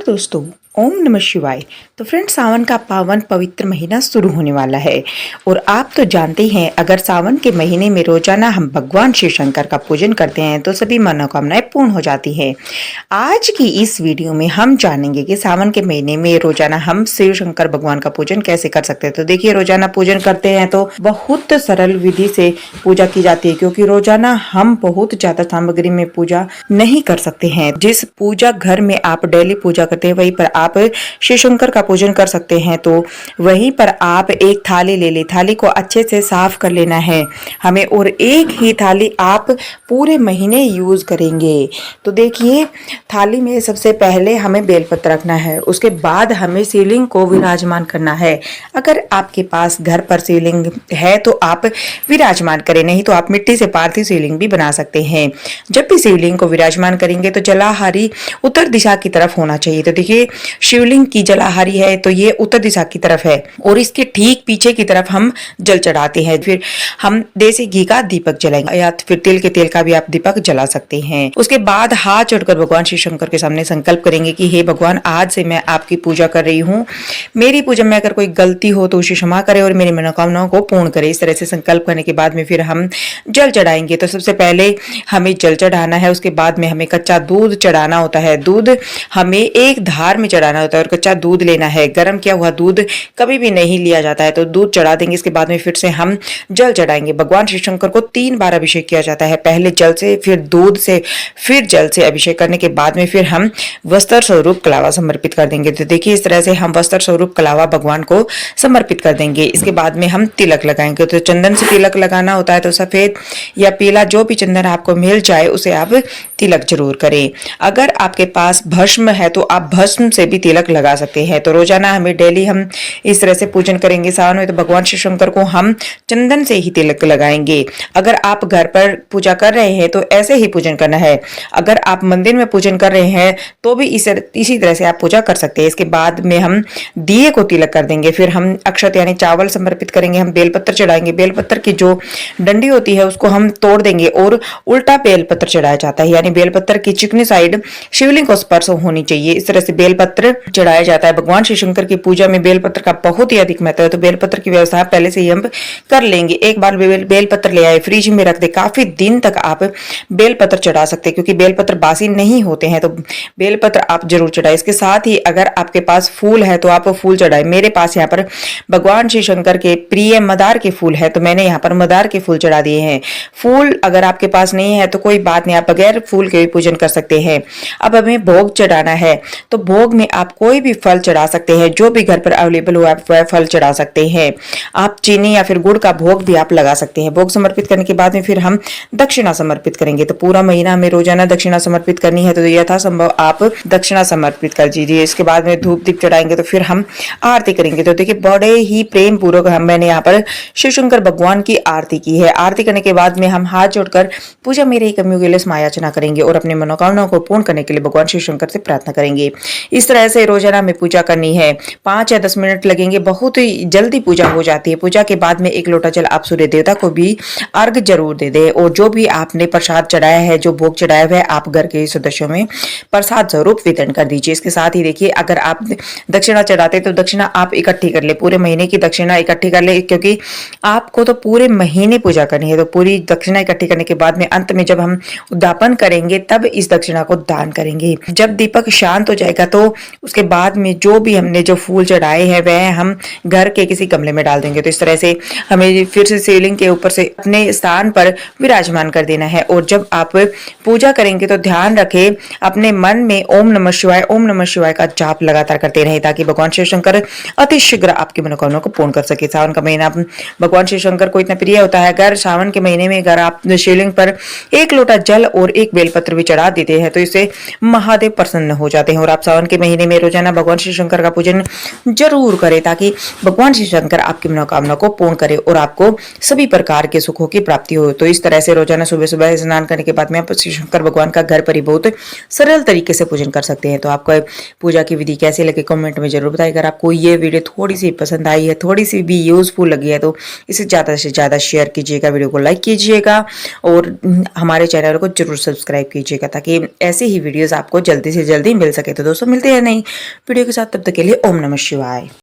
दोस्तों, ओम नमः शिवाय। तो फ्रेंड्स, सावन का पावन पवित्र महीना शुरू होने वाला है और आप तो जानते ही हैं, अगर सावन के महीने में रोजाना हम भगवान शिव शंकर का पूजन करते हैं तो सभी मनोकामनाएं पूर्ण हो जाती हैं। आज की इस वीडियो में हम जानेंगे कि सावन के महीने में रोजाना हम शिव शंकर भगवान का पूजन कैसे कर सकते हैं। तो देखिए, रोजाना पूजन करते हैं तो बहुत सरल विधि से पूजा की जाती है, क्योंकि रोजाना हम बहुत ज्यादा सामग्री में पूजा नहीं कर सकते हैं। जिस पूजा घर में आप डेली पूजा करते हैं वहीं पर आप शिव शंकर का पूजन कर सकते हैं। तो वहीं पर आप एक थाली ले ले, थाली को अच्छे से साफ कर लेना है हमें, और एक ही थाली आप पूरे महीने यूज करेंगे। तो देखिए, थाली में सबसे पहले हमें बेलपत्र रखना है, उसके बाद हमें शिवलिंग को विराजमान करना है। अगर आपके पास घर पर शिवलिंग है तो आप विराजमान करें, नहीं तो आप मिट्टी से पार्थिव शिवलिंग भी बना सकते हैं। जब भी शिवलिंग को विराजमान करेंगे तो जलाहारी उत्तर दिशा की तरफ होना चाहिए। तो देखिए, शिवलिंग की जलाहारी है तो ये उत्तर दिशा की तरफ है और इसके ठीक पीछे की तरफ हम जल चढ़ाते हैं। फिर हम देसी घी का दीपक जलाएंगे या फिर तिल के तेल का भी आप दीपक जला सकते हैं। उसके बाद हाथ जोड़कर भगवान शिव शंकर के सामने संकल्प करेंगे कि हे भगवान, आज से मैं आपकी पूजा कर रही हूँ, मेरी पूजा में अगर कोई गलती हो तो उसे क्षमा करे और मेरी मनोकामनाओं को पूर्ण करे। इस तरह से संकल्प करने के बाद में फिर हम जल चढ़ाएंगे। तो सबसे पहले हमें जल चढ़ाना है, उसके बाद में हमें कच्चा दूध चढ़ाना होता है। दूध हमें एक धार में चढ़ाना होता है और कच्चा दूध लेना है। गर्म किया हुआ दूध कभी भी नहीं लिया जाता है। तो दूध चढ़ा देंगे, इसके बाद में फिर से हम जल चढ़ाएंगे। भगवान शिव शंकर को 3 बार अभिषेक किया जाता है, पहले जल से, फिर दूध से, फिर जल से। अभिषेक करने के बाद में फिर हम वस्त्र स्वरूप कलावा समर्पित कर देंगे। तो देखिए, इस तरह से हम वस्त्र स्वरूप कलावा भगवान को समर्पित कर देंगे। इसके बाद में हम तिलक लगाएंगे। तो चंदन से तिलक लगाना होता है, तो सफेद या पीला जो भी चंदन आपको मिल जाए उसे आप तिलक जरूर करें। अगर आपके पास भस्म है तो आप भस्म से भी तिलक लगा सकते हैं। तो रोजाना हमें डेली हम इस तरह से पूजन करेंगे। सावन में तो भगवान शिव शंकर को हम चंदन से ही तिलक लगाएंगे। अगर आप घर पर पूजा कर रहे हैं तो ऐसे ही पूजन करना है। अगर आप मंदिर में पूजन कर रहे हैं तो भी इसी तरह से आप पूजा कर सकते हैं। इसके बाद में हम दिए को तिलक कर देंगे। फिर हम अक्षत यानी चावल समर्पित करेंगे। हम बेलपत्र चढ़ाएंगे। बेलपत्र की जो डंडी होती है उसको हम तोड़ देंगे और उल्टा बेलपत्र चढ़ाया जाता है, यानी बेलपत्र की चिकनी साइड शिवलिंग को स्पर्श होनी चाहिए। इस तरह से बेलपत्र चढ़ाया जाता है। भगवान शिव शंकर की पूजा में बेलपत्र का बहुत ही अधिक महत्व है। तो बेलपत्र की व्यवस्था पहले से ही हम कर लेंगे। एक बार बेलपत्र ले आए, फ्रिज में रख दे, काफी दिन तक आप बेलपत्र चढ़ा सकते हैं, क्योंकि बेलपत्र बासी नहीं होते हैं। तो बेलपत्र आप जरूर चढ़ाए। इसके साथ ही अगर आपके पास फूल है तो आप फूल चढ़ाए। मेरे पास यहाँ पर भगवान शिव शंकर के प्रिय मदार के फूल है, तो मैंने यहाँ पर मदार के फूल चढ़ा दिए हैं। फूल अगर आपके पास नहीं है तो कोई बात नहीं, आप बगैर फूल के भी पूजन कर सकते हैं। अब हमें भोग चढ़ाना है, तो भोग में आप कोई भी फल चढ़ा सकते हैं, जो भी घर पर अवेलेबल हो आप वह फल चढ़ा सकते हैं। आप चीनी या फिर गुड़ का भोग भी आप लगा सकते हैं। भोग समर्पित करने के बाद में फिर हम दक्षिणा समर्पित करेंगे। तो पूरा महीना हमें रोजाना दक्षिणा समर्पित करनी है, तो यथासंभव आप दक्षिणा समर्पित कर दीजिए। इसके बाद में धूप दीप चढ़ाएंगे तो फिर हम आरती करेंगे। तो देखिए, बड़े ही प्रेम पूर्वक मैंने यहाँ पर शिव शंकर भगवान की आरती की है। आरती करने के बाद में हम हाथ जोड़कर पूजा में रही कमियों के लिए समायाचना करेंगे और अपनी मनोकामनाओं को पूर्ण करने के लिए भगवान शिव शंकर से प्रार्थना करेंगे। इस तरह से रोजाना हमें पूजा करनी है। 5 या 10 मिनट लगेंगे, बहुत ही जल्दी पूजा हो जाती है। पूजा के बाद में 1 लोटा जल आप सूर्य देवता को भी अर्घ जरूर दे दे, और जो भी आपने प्रसाद चढ़ाया है, जो भोग चढ़ाया हुआ है, आप घर के सदस्यों में प्रसाद स्वरूप वितरण कर दीजिए। इसके साथ ही देखिए, अगर आप दक्षिणा चढ़ाते तो दक्षिणा आप इकट्ठी कर ले, पूरे महीने की दक्षिणा इकट्ठी कर ले, क्योंकि आपको तो पूरे महीने पूजा करनी है। तो पूरी दक्षिणा इकट्ठी करने के बाद में अंत में जब हम उद्यापन करेंगे तब इस दक्षिणा को दान करेंगे। जब दीपक शांत हो जाएगा तो उसके बाद में जो भी हमने जो फूल चढ़ाए हैं वह हम घर के किसी गमले में डाल देंगे। तो इस तरह से हमें फिर से शिवलिंग के ऊपर से अपने स्थान पर विराजमान कर देना है। और जब आप पूजा करेंगे तो ध्यान रखें, अपने मन में ओम नमः शिवाय का जाप लगातार करते रहें, ताकि भगवान शिव शंकर अति शीघ्र आपकी मनोकामना को पूर्ण कर सके। सावन का महीना भगवान शिव शंकर को इतना प्रिय होता है। अगर सावन के महीने में अगर आप शिवलिंग पर 1 लोटा जल और 1 बेलपत्र भी चढ़ा देते हैं तो इससे महादेव प्रसन्न हो जाते हैं। और आप सावन के महीने में रोजाना भगवान शिव शंकर का पूजन जरूर करें, ताकि भगवान शिव शंकर आपकी मनोकामना को पूर्ण करे और आपको सभी प्रकार के सुखों की प्राप्ति हो। तो इस तरह से रोजाना सुबह सुबह स्नान करने के बाद में आप शिव शंकर भगवान का घर पर ही बहुत सरल तरीके से पूजन कर सकते हैं। तो आपको पूजा की विधि कैसी लगी कमेंट में जरूर बताइए। अगर आपको ये वीडियो थोड़ी सी पसंद आई है, थोड़ी सी भी यूजफुल लगी है, तो इसे ज्यादा से ज्यादा शेयर कीजिएगा, वीडियो को लाइक कीजिएगा और हमारे चैनल को जरूर सब्सक्राइब कीजिएगा, ताकि ऐसे ही वीडियोस आपको जल्दी से जल्दी मिल सके। तो दोस्तों, मिलते हैं नई वीडियो के साथ। तब तक के लिए ओम नमः शिवाय।